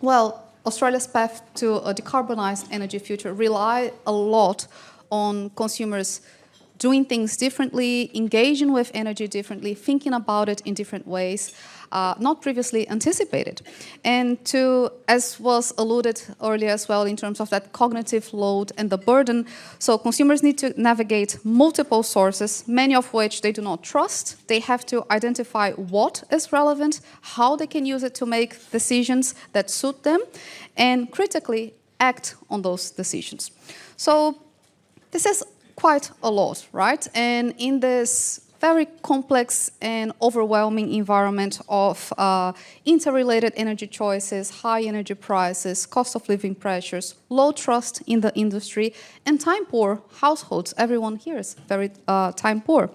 Well, Australia's path to a decarbonized energy future rely a lot on consumers doing things differently, engaging with energy differently, thinking about it in different ways, not previously anticipated. And to, as was alluded earlier as well, in terms of that cognitive load and the burden, so consumers need to navigate multiple sources, many of which they do not trust. They have to identify what is relevant, how they can use it to make decisions that suit them, and critically act on those decisions. So this is quite a lot, right? And in this very complex and overwhelming environment of interrelated energy choices, high energy prices, cost of living pressures, low trust in the industry, and time-poor households. Everyone here is very time-poor.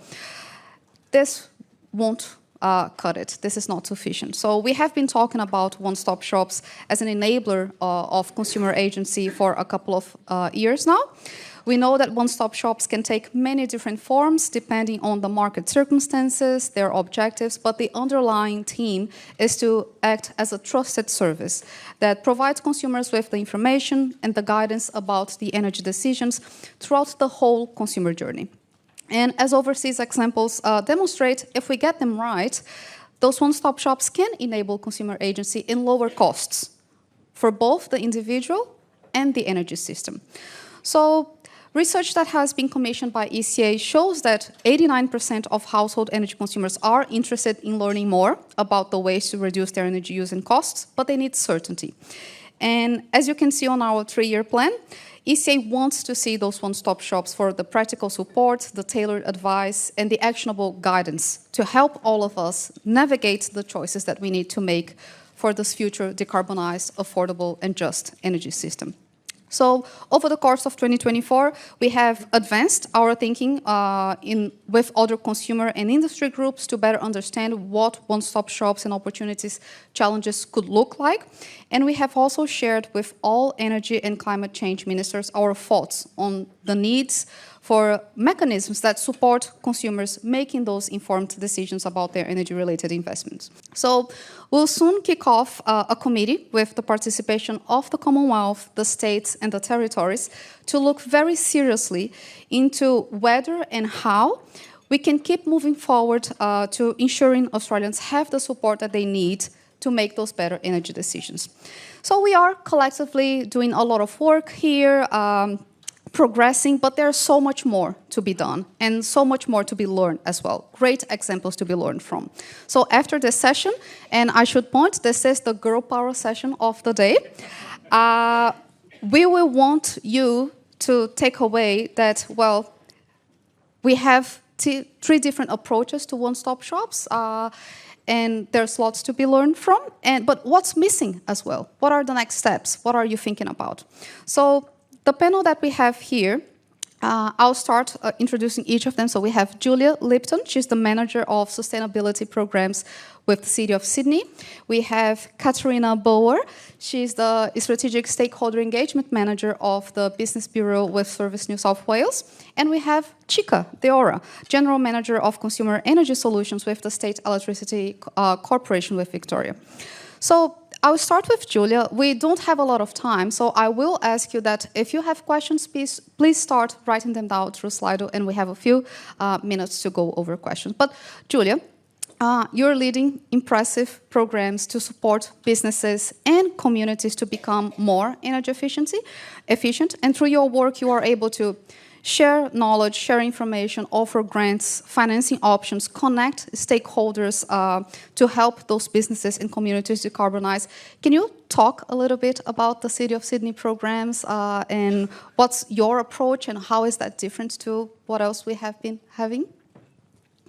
This won't cut it. This is not sufficient. So we have been talking about one-stop shops as an enabler of consumer agency for a couple of years now. We know that one-stop shops can take many different forms depending on the market circumstances, their objectives, but the underlying theme is to act as a trusted service that provides consumers with the information and the guidance about the energy decisions throughout the whole consumer journey. And as overseas examples demonstrate, if we get them right, those one-stop shops can enable consumer agency in lower costs for both the individual and the energy system. So research that has been commissioned by ECA shows that 89% of household energy consumers are interested in learning more about the ways to reduce their energy use and costs, but they need certainty. And as you can see on our 3-year plan, ECA wants to see those one-stop shops for the practical support, the tailored advice, and the actionable guidance to help all of us navigate the choices that we need to make for this future decarbonized, affordable, and just energy system. So over the course of 2024, we have advanced our thinking with other consumer and industry groups to better understand what one-stop shops and opportunities challenges could look like. And we have also shared with all energy and climate change ministers our thoughts on the needs for mechanisms that support consumers making those informed decisions about their energy-related investments. So we'll soon kick off a committee with the participation of the Commonwealth, the states, and the territories to look very seriously into whether and how we can keep moving forward to ensuring Australians have the support that they need to make those better energy decisions. So we are collectively doing a lot of work here, progressing, but there's so much more to be done and so much more to be learned as well. Great examples to be learned from. So after this session, and I should point, this is the Girl Power session of the day, we will want you to take away that, well, we have 3 different approaches to one-stop shops, and there's lots to be learned from. But what's missing as well? What are the next steps? What are you thinking about? So the panel that we have here, I'll start introducing each of them. So we have Julia Lipton. She's the Manager of Sustainability Programs with the City of Sydney. We have Katarina Bauer. She's the Strategic Stakeholder Engagement Manager of the Business Bureau with Service New South Wales. And we have Chica Deora, General Manager of Consumer Energy Solutions with the State Electricity Corporation with Victoria. So I'll start with Julia. We don't have a lot of time, so I will ask you that if you have questions, please start writing them down through Slido, and we have a few minutes to go over questions. But Julia, you're leading impressive programs to support businesses and communities to become more energy efficient, and through your work you are able to share knowledge, share information, offer grants, financing options, connect stakeholders to help those businesses and communities decarbonize. Can you talk a little bit about the City of Sydney programs and what's your approach and how is that different to what else we have been having?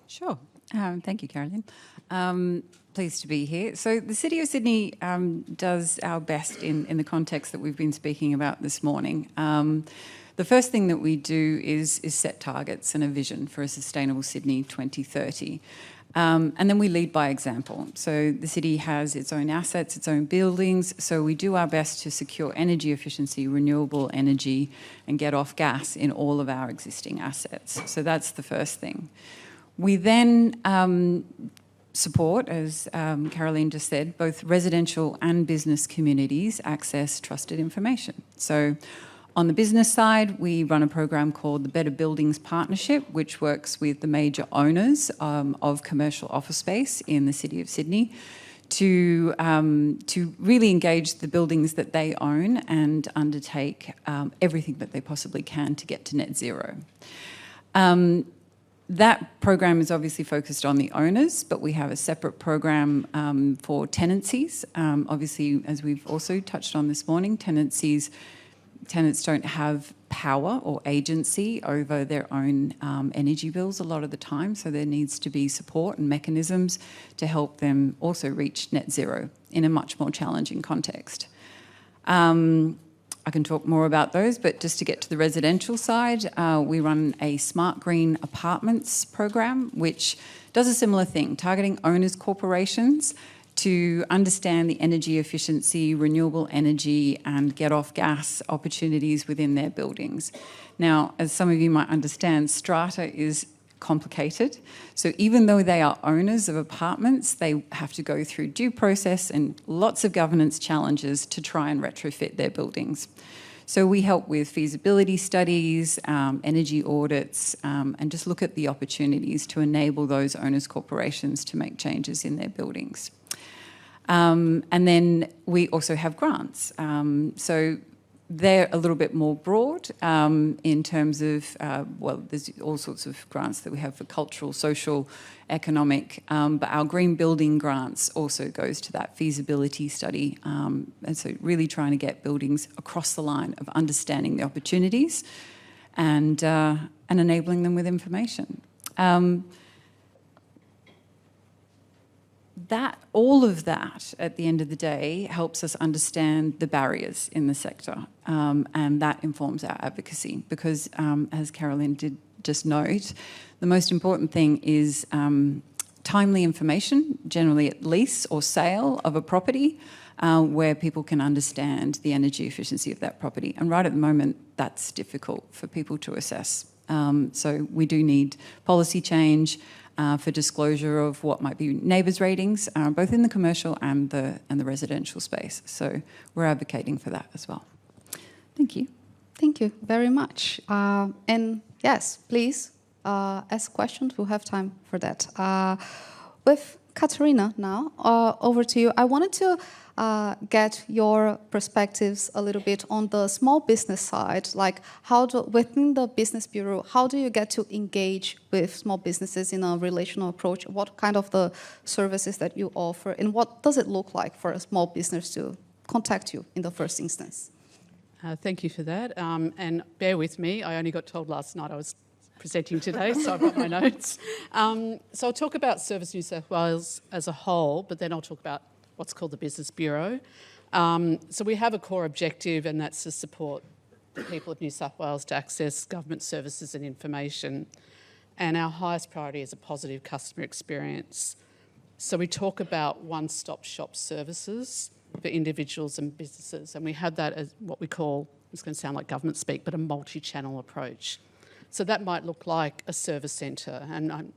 Sure. Thank you, Caroline. Pleased to be here. So the City of Sydney does our best in the context that we've been speaking about this morning. The first thing that we do is set targets and a vision for a sustainable Sydney 2030. And then we lead by example. So the city has its own assets, its own buildings, so we do our best to secure energy efficiency, renewable energy, and get off gas in all of our existing assets. So that's the first thing. We then support, as Caroline just said, both residential and business communities access trusted information. So on the business side, we run a program called the Better Buildings Partnership, which works with the major owners of commercial office space in the City of Sydney to really engage the buildings that they own and undertake everything that they possibly can to get to net zero. That program is obviously focused on the owners, but we have a separate program for tenancies. Obviously, as we've also touched on this morning, tenants don't have power or agency over their own energy bills a lot of the time, so there needs to be support and mechanisms to help them also reach net zero in a much more challenging context. I can talk more about those, but just to get to the residential side, we run a Smart Green Apartments program, which does a similar thing, targeting owners' corporations to understand the energy efficiency, renewable energy, and get off gas opportunities within their buildings. Now, as some of you might understand, strata is complicated. So even though they are owners of apartments, they have to go through due process and lots of governance challenges to try and retrofit their buildings. So we help with feasibility studies, energy audits, and just look at the opportunities to enable those owners' corporations to make changes in their buildings. And then we also have grants. So they're a little bit more broad in terms of, well, there's all sorts of grants that we have for cultural, social, economic, but our green building grants also goes to that feasibility study. And so really trying to get buildings across the line of understanding the opportunities and enabling them with information. All of that, at the end of the day, helps us understand the barriers in the sector, and that informs our advocacy because, as Caroline did just note, the most important thing is timely information, generally at lease or sale of a property, where people can understand the energy efficiency of that property. And right at the moment, that's difficult for people to assess. So we do need policy change, for disclosure of what might be neighbours' ratings, both in the commercial and the residential space. So we're advocating for that as well. Thank you. Thank you very much. And yes, please ask questions. We'll have time for that. With Katerina now, over to you. I wanted to get your perspectives a little bit on the small business side, like within the Business Bureau, how do you get to engage with small businesses in a relational approach? What kind of the services that you offer, and what does it look like for a small business to contact you in the first instance? Thank you for that, and bear with me, I only got told last night I was presenting today, so I've got my notes. So I'll talk about Service New South Wales as a whole, but then I'll talk about what's called the Business Bureau. So we have a core objective, and that's to support the people of New South Wales to access government services and information. And our highest priority is a positive customer experience. So we talk about one-stop shop services for individuals and businesses, and we have that as what we call, it's going to sound like government speak, but a multi-channel approach. So that might look like a service centre, and I'm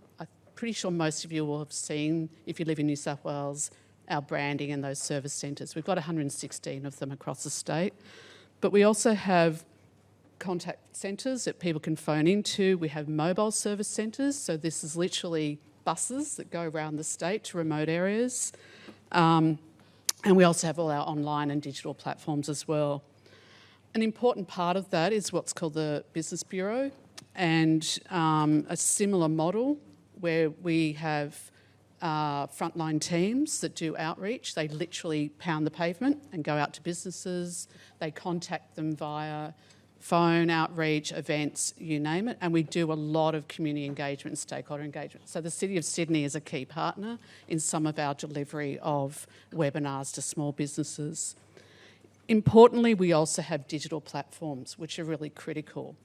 pretty sure most of you will have seen, if you live in New South Wales, our branding in those service centres. We've got 116 of them across the state. But we also have contact centres that people can phone into. We have mobile service centres, so this is literally buses that go around the state to remote areas. And we also have all our online and digital platforms as well. An important part of that is what's called the Business Bureau, and a similar model where we have frontline teams that do outreach. They literally pound the pavement and go out to businesses. They contact them via phone, outreach, events, you name it. And we do a lot of community engagement and stakeholder engagement. So the City of Sydney is a key partner in some of our delivery of webinars to small businesses. Importantly, we also have digital platforms, which are really critical,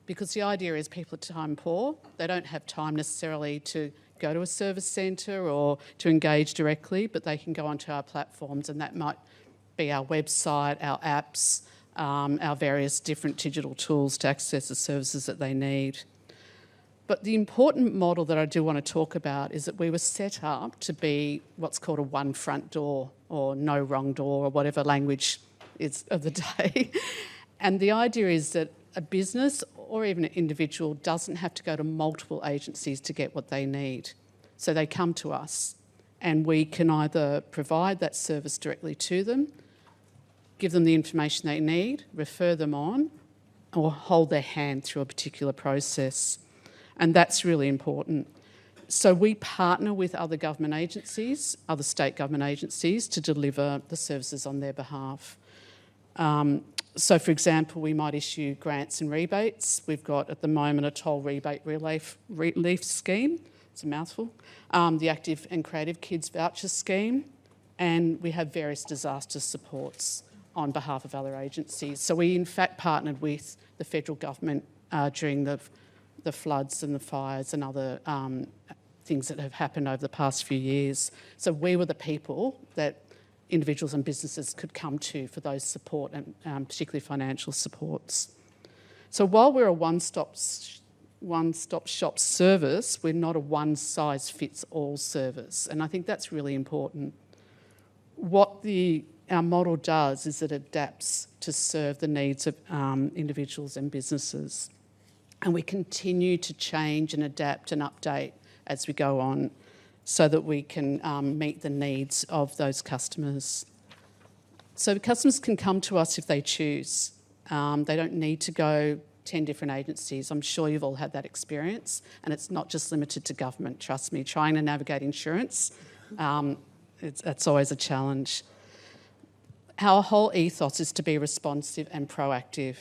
because the idea is people are time poor. They don't have time necessarily to go to a service centre or to engage directly, but they can go onto our platforms, and that might be our website, our apps, our various different digital tools to access the services that they need. But the important model that I do want to talk about is that we were set up to be what's called a one front door, or no wrong door, or whatever language is of the day. And the idea is that a business or even an individual doesn't have to go to multiple agencies to get what they need. So they come to us, and we can either provide that service directly to them, give them the information they need, refer them on, or hold their hand through a particular process. And that's really important. So we partner with other government agencies, other state government agencies, to deliver the services on their behalf. So, for example, we might issue grants and rebates. We've got, at the moment, a toll rebate relief scheme. It's a mouthful. The Active and Creative Kids Voucher Scheme. And we have various disaster supports on behalf of other agencies. So we, in fact, partnered with the federal government during the floods and the fires and other things that have happened over the past few years. So we were the people that individuals and businesses could come to for those support, and particularly financial supports. So while we're a one-stop shop service, we're not a one-size-fits-all service, and I think that's really important. What our model does is it adapts to serve the needs of individuals and businesses, and we continue to change and adapt and update as we go on, so that we can meet the needs of those customers. So customers can come to us if they choose. They don't need to go 10 different agencies. I'm sure you've all had that experience, and it's not just limited to government, trust me. Trying to navigate insurance, that's always a challenge. Our whole ethos is to be responsive and proactive,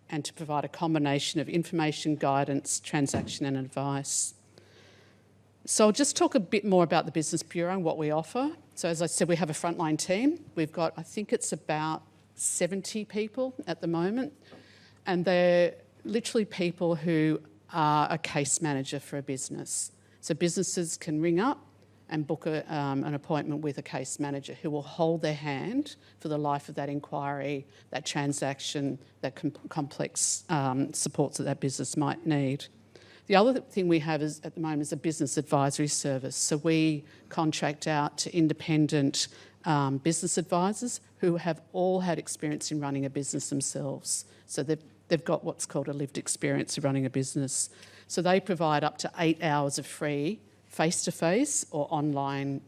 and to provide a combination of information, guidance, transaction and advice. So I'll just talk a bit more about the Business Bureau and what we offer. So as I said, we have a frontline team. We've got, I think it's about 70 people at the moment, and they're literally people who are a case manager for a business. So businesses can ring up and book an appointment with a case manager who will hold their hand for the life of that inquiry, that transaction, that complex supports that business might need. The other thing we have at the moment is a business advisory service. So we contract out to independent business advisors who have all had experience in running a business themselves. So they've got what's called a lived experience of running a business. So they provide up to 8 hours of free face-to-face or online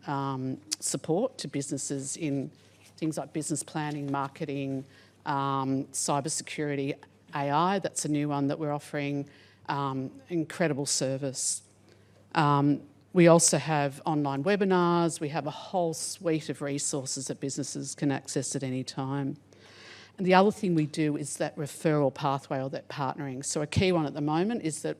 support to businesses in things like business planning, marketing, cybersecurity, AI, that's a new one that we're offering. Incredible service. We also have online webinars. We have a whole suite of resources that businesses can access at any time. And the other thing we do is that referral pathway, or that partnering. So a key one at the moment is that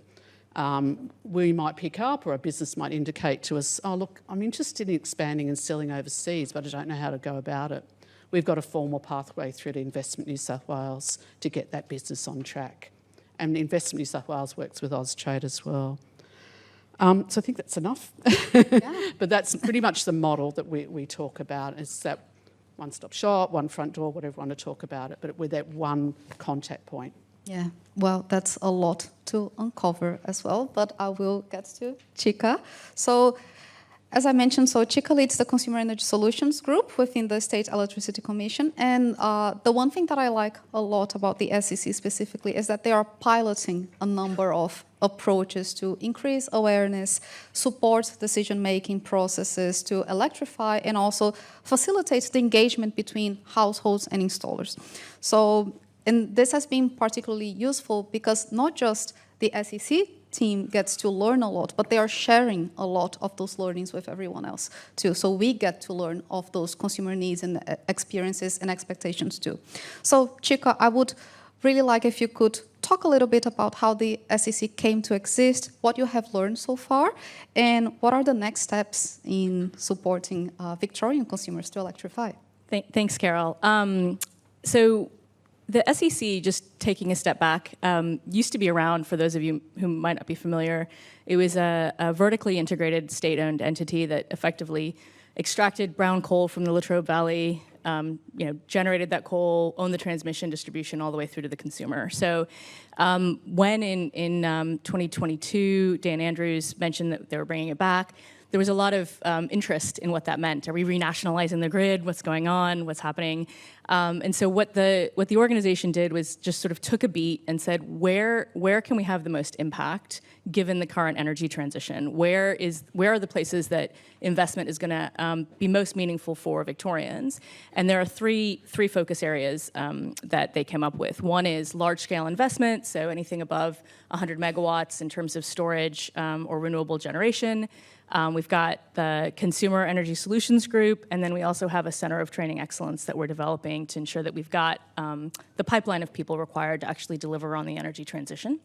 we might pick up, or a business might indicate to us, oh look, I'm interested in expanding and selling overseas, but I don't know how to go about it. We've got a formal pathway through to Investment New South Wales to get that business on track. And Investment New South Wales works with Austrade as well. So I think that's enough. Yeah. But that's pretty much the model that we talk about, is that one-stop shop, one front door, whatever you want to talk about it, but with that one contact point. Yeah, well, that's a lot to uncover as well, but I will get to Chica. So, as I mentioned, Chica leads the Consumer Energy Solutions Group within the State Electricity Commission. And the one thing that I like a lot about the SEC specifically is that they are piloting a number of approaches to increase awareness, support decision-making processes, to electrify, and also facilitate the engagement between households and installers. And this has been particularly useful because not just the SEC team gets to learn a lot, but they are sharing a lot of those learnings with everyone else too. So we get to learn of those consumer needs and experiences and expectations too. So Chica, I would really like if you could talk a little bit about how the SEC came to exist, what you have learned so far, and what are the next steps in supporting Victorian consumers to electrify. Thanks, Carol. So the SEC, just taking a step back, used to be around, for those of you who might not be familiar. It was a vertically integrated state-owned entity that effectively extracted brown coal from the Latrobe Valley, generated that coal, owned the transmission, distribution, all the way through to the consumer. So when in 2022, Dan Andrews mentioned that they were bringing it back, there was a lot of interest in what that meant. Are we renationalizing the grid? What's going on? What's happening? And so what the organization did was just sort of took a beat and said, where can we have the most impact given the current energy transition? Where are the places that investment is going to be most meaningful for Victorians? And there are three focus areas that they came up with. One is large-scale investment, so anything above 100 megawatts in terms of storage or renewable generation. We've got the Consumer Energy Solutions Group, and then we also have a Center of Training Excellence that we're developing to ensure that we've got the pipeline of people required to actually deliver on the energy transition.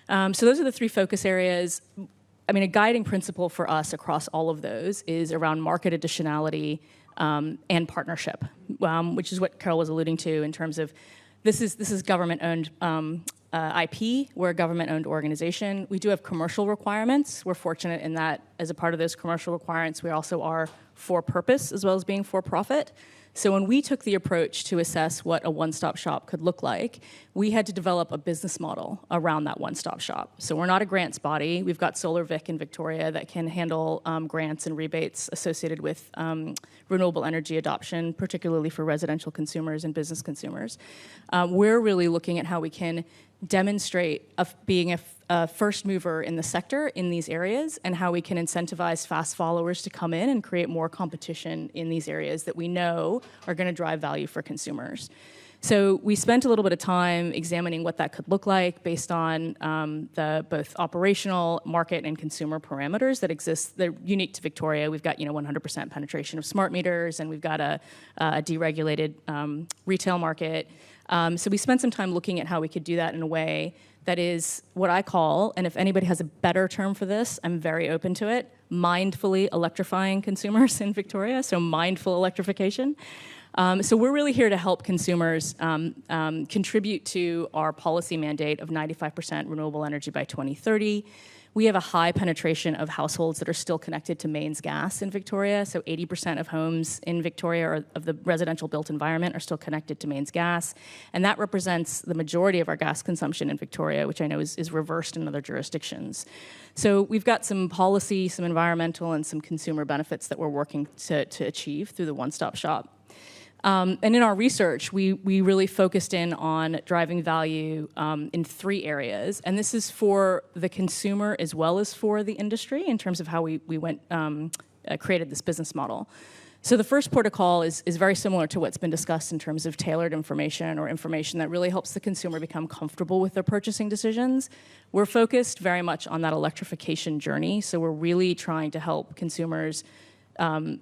So those are the three focus areas. I mean, a guiding principle for us across all of those is around market additionality and partnership, which is what Carol was alluding to in terms of this is government-owned IP. We're a government-owned organization. We do have commercial requirements. We're fortunate in that as a part of those commercial requirements, we also are for purpose as well as being for profit. So when we took the approach to assess what a one-stop shop could look like, we had to develop a business model around that one-stop shop. So we're not a grants body. We've got Solar Vic in Victoria that can handle grants and rebates associated with renewable energy adoption, particularly for residential consumers and business consumers. We're really looking at how we can demonstrate being a first mover in the sector in these areas and how we can incentivize fast followers to come in and create more competition in these areas that we know are going to drive value for consumers. So we spent a little bit of time examining what that could look like based on the both operational, market, and consumer parameters that exist. They're unique to Victoria. We've got 100% penetration of smart meters, and we've got a deregulated retail market. So we spent some time looking at how we could do that in a way that is what I call, and if anybody has a better term for this, I'm very open to it, mindfully electrifying consumers in Victoria, so mindful electrification. So we're really here to help consumers contribute to our policy mandate of 95% renewable energy by 2030. We have a high penetration of households that are still connected to mains gas in Victoria. So 80% of homes in Victoria, or of the residential built environment, are still connected to mains gas. And that represents the majority of our gas consumption in Victoria, which I know is reversed in other jurisdictions. So we've got some policy, some environmental, and some consumer benefits that we're working to achieve through the one-stop shop. And in our research, we really focused in on driving value in three areas. And this is for the consumer as well as for the industry in terms of how we created this business model. So the first protocol is very similar to what's been discussed in terms of tailored information or information that really helps the consumer become comfortable with their purchasing decisions. We're focused very much on that electrification journey. So we're really trying to help consumers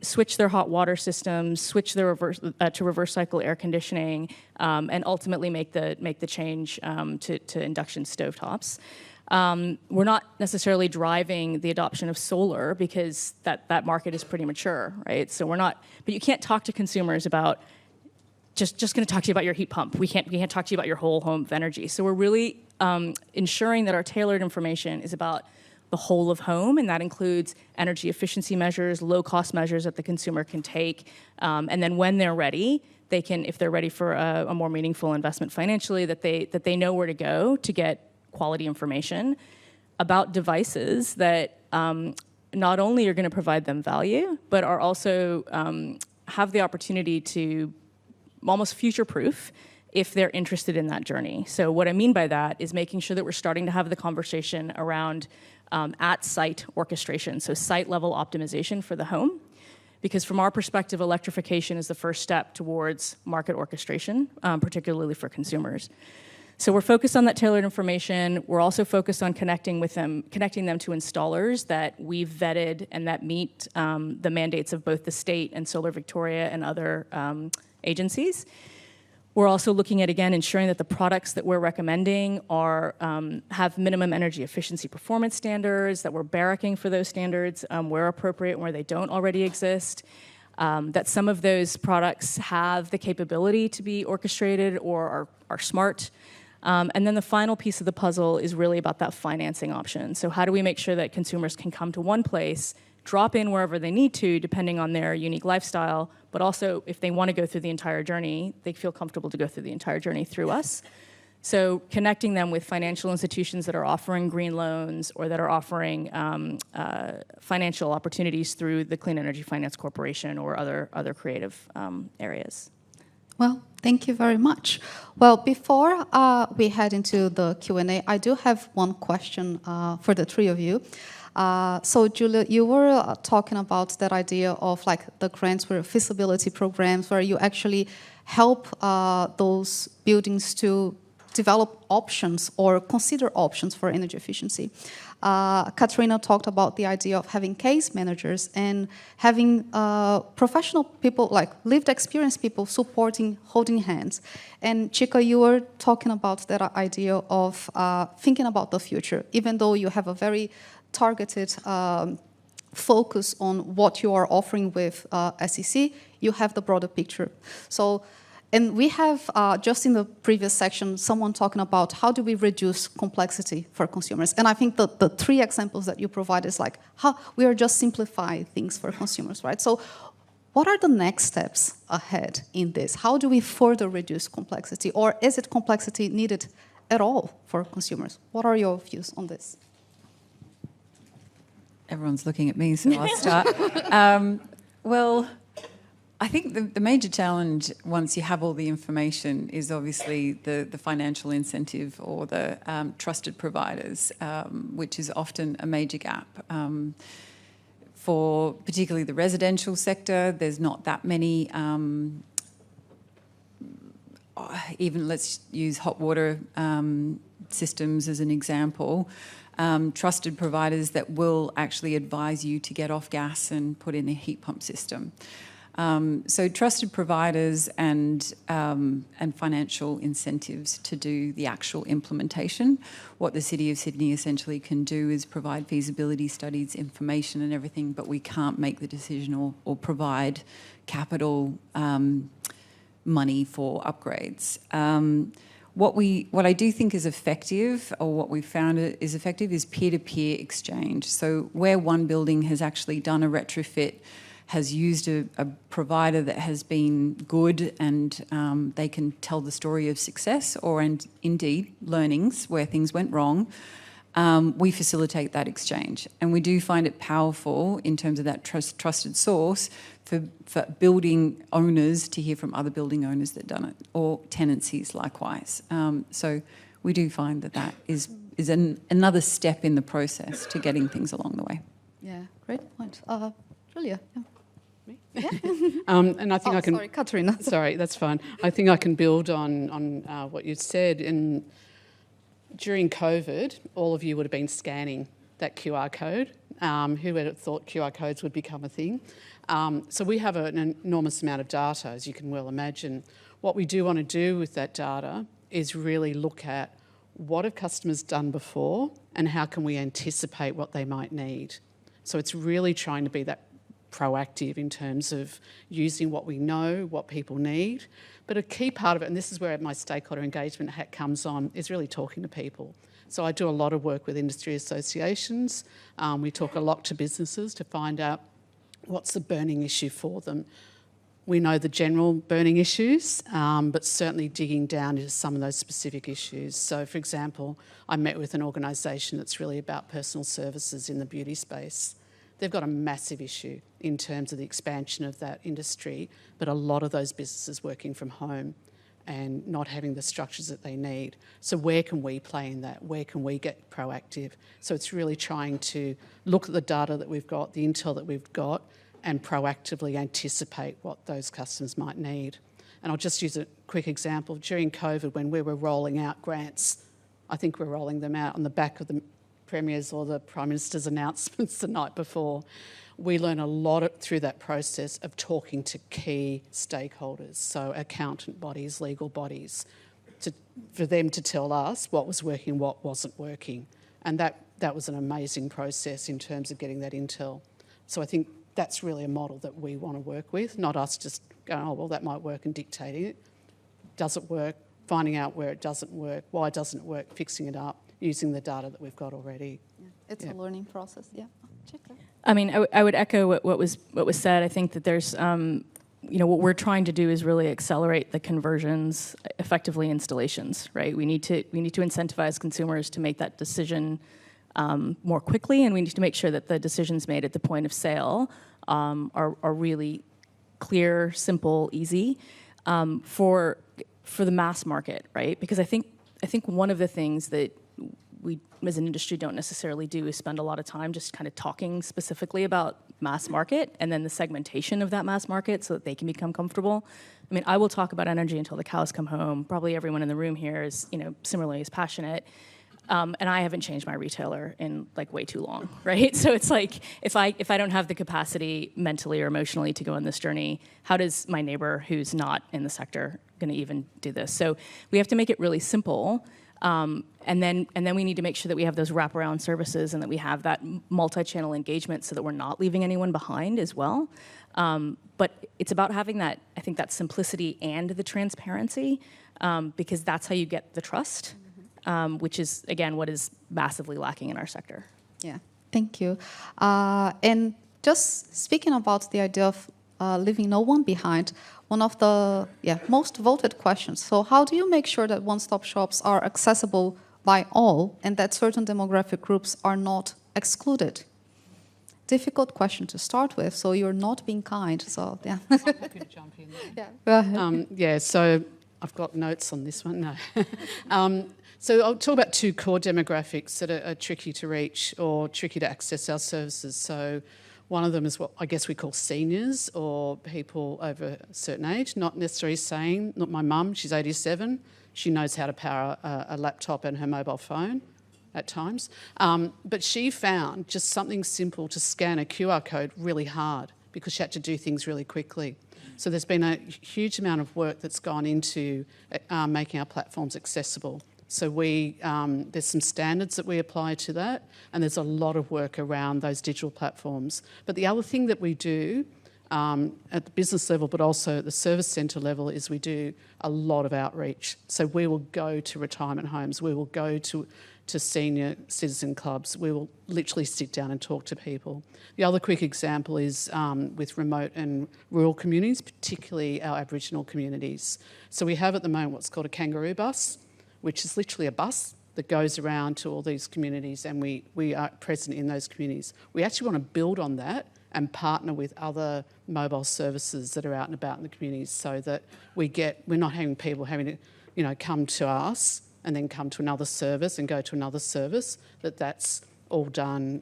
switch their hot water systems, switch their to reverse cycle air conditioning, and ultimately make the change to induction stovetops. We're not necessarily driving the adoption of solar because that market is pretty mature, right? So we're not, but you can't talk to consumers about just going to talk to you about your heat pump. We can't talk to you about your whole home of energy. So we're really ensuring that our tailored information is about the whole of home, and that includes energy efficiency measures, low-cost measures that the consumer can take, and then when they're ready, they can, if they're ready for a more meaningful investment financially, that they know where to go to get quality information about devices that not only are going to provide them value, but are also have the opportunity to almost future-proof if they're interested in that journey. So what I mean by that is making sure that we're starting to have the conversation around at-site orchestration, so site-level optimization for the home. Because from our perspective, electrification is the first step towards market orchestration, particularly for consumers. So we're focused on that tailored information. We're also focused on connecting them to installers that we've vetted and that meet the mandates of both the state and Solar Victoria and other agencies. We're also looking at, again, ensuring that the products that we're recommending are have minimum energy efficiency performance standards, that we're barracking for those standards where appropriate and where they don't already exist, that some of those products have the capability to be orchestrated or are smart. And then the final piece of the puzzle is really about that financing option. So how do we make sure that consumers can come to one place drop in wherever they need to, depending on their unique lifestyle, but also if they want to go through the entire journey, they feel comfortable to go through the entire journey through us. So connecting them with financial institutions that are offering green loans or that are offering financial opportunities through the Clean Energy Finance Corporation or other creative areas. Well, thank you very much. Well, before we head into the Q&A, I do have one question for the three of you. So, Julia, you were talking about that idea of like the grants where feasibility programs where you actually help those buildings to develop options or consider options for energy efficiency. Katrina talked about the idea of having case managers and having professional people, like lived experience people supporting, holding hands. And Chika, you were talking about that idea of thinking about the future, even though you have a very targeted focus on what you are offering with SEC, you have the broader picture. So, and we have, just in the previous section, someone talking about how do we reduce complexity for consumers. And I think the three examples that you provide is like how we are just simplifying things for consumers, right? So what are the next steps ahead in this? How do we further reduce complexity? Or is it complexity needed at all for consumers? What are your views on this? Everyone's looking at me, so I'll start. Well, I think the major challenge once you have all the information is obviously the financial incentive or the trusted providers, which is often a major gap. For particularly the residential sector, there's not that many, even let's use hot water systems as an example, trusted providers that will actually advise you to get off gas and put in a heat pump system. So trusted providers and financial incentives to do the actual implementation. What the City of Sydney essentially can do is provide feasibility studies, information and everything, but we can't make the decision or provide capital money for upgrades. What I do think is effective, or what we've found is effective, is peer-to-peer exchange. So where one building has actually done a retrofit, has used a provider that has been good and they can tell the story of success or indeed learnings where things went wrong, we facilitate that exchange. And we do find it powerful in terms of that trusted source for building owners to hear from other building owners that done it, or tenancies likewise. So we do find that is another step in the process to getting things along the way. Yeah, great point. Julia, yeah. And I think I can. Sorry, Katrina. Sorry, that's fine. I think I can build on what you said. During COVID, all of you would have been scanning that QR code. Who would have thought QR codes would become a thing? So we have an enormous amount of data, as you can well imagine. What we do want to do with that data is really look at what have customers done before and how can we anticipate what they might need. So it's really trying to be that proactive in terms of using what we know, what people need. But a key part of it, and this is where my stakeholder engagement hat comes on, is really talking to people. So I do a lot of work with industry associations. We talk a lot to businesses to find out what's the burning issue for them. We know the general burning issues, but certainly digging down into some of those specific issues. So, for example, I met with an organisation that's really about personal services in the beauty space. They've got a massive issue in terms of the expansion of that industry, but a lot of those businesses working from home and not having the structures that they need. So where can we play in that? Where can we get proactive? So it's really trying to look at the data that we've got, the intel that we've got, and proactively anticipate what those customers might need. And I'll just use a quick example. During COVID, when we were rolling out grants, I think we're rolling them out on the back of the Premier's or the Prime Minister's announcements the night before, we learn a lot through that process of talking to key stakeholders, so accountant bodies, legal bodies, for them to tell us what was working, what wasn't working. And that was an amazing process in terms of getting that intel. So I think that's really a model that we want to work with, not us just going, oh, well, that might work and dictating it. Does it work? Finding out where it doesn't work, why doesn't it work, fixing it up, using the data that we've got already. Yeah. It's a learning process, yeah. I mean, I would echo what was said. I think that there's, what we're trying to do is really accelerate the conversions, effectively installations, right? We need to incentivize consumers to make that decision more quickly, and we need to make sure that the decisions made at the point of sale are really clear, simple, easy for the mass market, right? Because I think one of the things that we as an industry don't necessarily do is spend a lot of time just kind of talking specifically about mass market and then the segmentation of that mass market so that they can become comfortable. I mean, I will talk about energy until the cows come home. Probably everyone in the room here is, similarly as passionate. And I haven't changed my retailer in like way too long, right? So it's like, if I don't have the capacity mentally or emotionally to go on this journey, how does my neighbor who's not in the sector gonna even do this? So we have to make it really simple. And then we need to make sure that we have those wraparound services and that we have that multi-channel engagement so that we're not leaving anyone behind as well. But it's about having that, I think, that simplicity and the transparency, because that's how you get the trust, which is, again, what is massively lacking in our sector. Yeah, thank you. And just speaking about the idea of leaving no one behind, one of the most voted questions. So how do you make sure that one-stop shops are accessible by all and that certain demographic groups are not excluded? Difficult question to start with, so you're not being kind, so yeah. I'm happy to jump in there. Yeah, go ahead. So I've got notes on this one, no. So I'll talk about two core demographics that are tricky to reach or tricky to access our services. So one of them is what I guess we call seniors or people over a certain age, not necessarily saying, not my mum, she's 87, she knows how to power a laptop and her mobile phone at times. But she found just something simple to scan a QR code really hard because she had to do things really quickly. So there's been a huge amount of work that's gone into making our platforms accessible. So there's some standards that we apply to that, and there's a lot of work around those digital platforms. But the other thing that we do at the business level, but also at the service centre level, is we do a lot of outreach. So we will go to retirement homes, we will go to senior citizen clubs, we will literally sit down and talk to people. The other quick example is with remote and rural communities, particularly our Aboriginal communities. So we have at the moment what's called a kangaroo bus, which is literally a bus that goes around to all these communities, and we are present in those communities. We actually want to build on that and partner with other mobile services that are out and about in the communities so that we're not having people having to, come to us and then come to another service and go to another service, that's all done,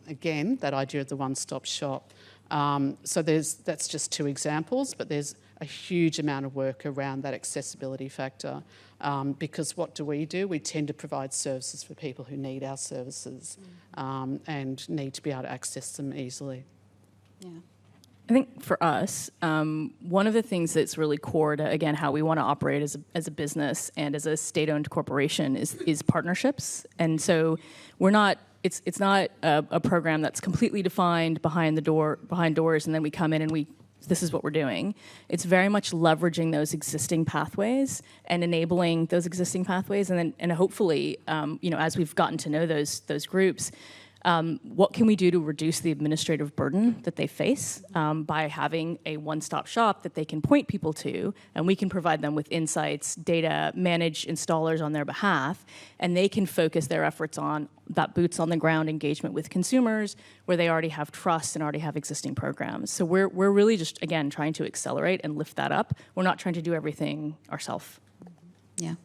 again, that idea of the one-stop shop. So that's just two examples, but there's a huge amount of work around that accessibility factor. Because what do? We tend to provide services for people who need our services and need to be able to access them easily. Yeah. I think for us, one of the things that's really core to, again, how we want to operate as a business and as a state-owned corporation is partnerships. And so it's not a program that's completely defined behind doors, and then we come in and this is what we're doing. It's very much leveraging those existing pathways and enabling those existing pathways, and hopefully, as we've gotten to know those groups, what can we do to reduce the administrative burden that they face by having a one-stop shop that they can point people to, and we can provide them with insights, data, manage installers on their behalf, and they can focus their efforts on that boots-on-the-ground engagement with consumers where they already have trust and already have existing programs. So we're really just, again, trying to accelerate and lift that up. We're not trying to do everything ourselves. Yeah.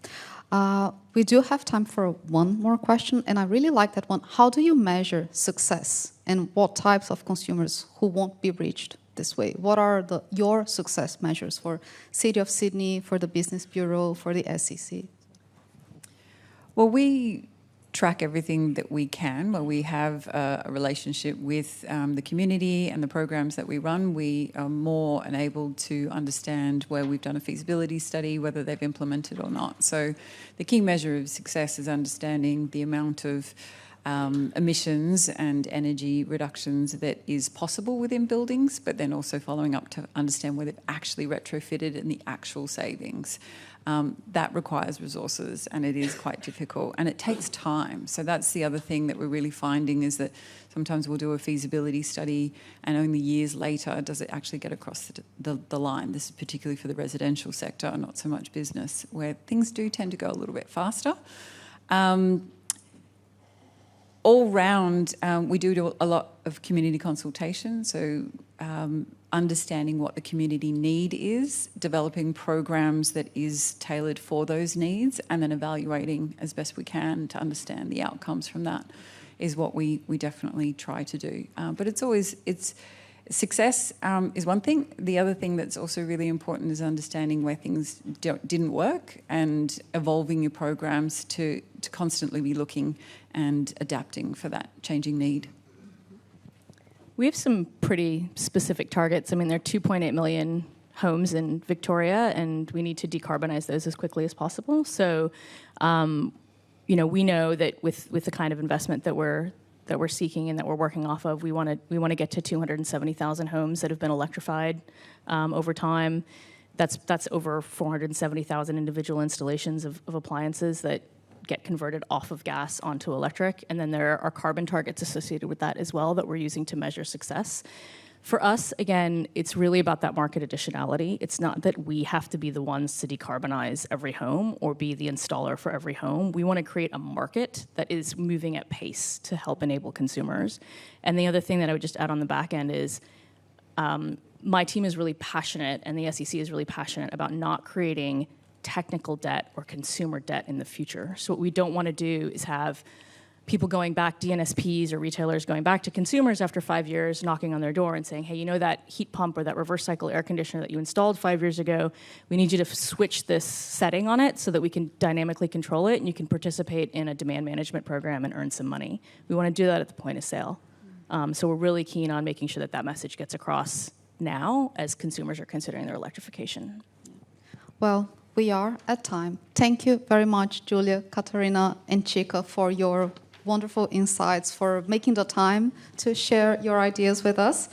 We do have time for one more question, and I really like that one. How do you measure success, and what types of consumers who won't be reached this way? What are your success measures for City of Sydney, for the Business Bureau, for the SEC? Well, we track everything that we can. Where we have a relationship with the community and the programs that we run, we are more enabled to understand where we've done a feasibility study, whether they've implemented or not. So the key measure of success is understanding the amount of emissions and energy reductions that is possible within buildings, but then also following up to understand whether they've actually retrofitted and the actual savings. That requires resources, and it is quite difficult, and it takes time. So that's the other thing that we're really finding, is that sometimes we'll do a feasibility study and only years later does it actually get across the line. This is particularly for the residential sector, not so much business, where things do tend to go a little bit faster. All round, we do a lot of community consultation, so understanding what the community need is, developing programs that is tailored for those needs, and then evaluating as best we can to understand the outcomes from that is what we definitely try to do. But it's success is one thing. The other thing that's also really important is understanding where things didn't work and evolving your programs to constantly be looking and adapting for that changing need. We have some pretty specific targets. I mean, there are 2.8 million homes in Victoria, and we need to decarbonize those as quickly as possible. So, we know that with the kind of investment that we're seeking and that we're working off of, we want to get to 270,000 homes that have been electrified over time. That's over 470,000 individual installations of appliances that get converted off of gas onto electric. And then there are carbon targets associated with that as well that we're using to measure success. For us, again, it's really about that market additionality. It's not that we have to be the ones to decarbonize every home or be the installer for every home. We want to create a market that is moving at pace to help enable consumers. And the other thing that I would just add on the back end is my team is really passionate, and the SEC is really passionate about not creating technical debt or consumer debt in the future. So what we don't want to do is have people going back, DNSPs or retailers going back to consumers after 5 years, knocking on their door and saying, hey, that heat pump or that reverse cycle air conditioner that you installed 5 years ago, we need you to switch this setting on it so that we can dynamically control it and you can participate in a demand management program and earn some money. We want to do that at the point of sale. So we're really keen on making sure that message gets across now as consumers are considering their electrification. Well, we are at time. Thank you very much, Julia, Katarina, and Chica, for your wonderful insights, for making the time to share your ideas with us.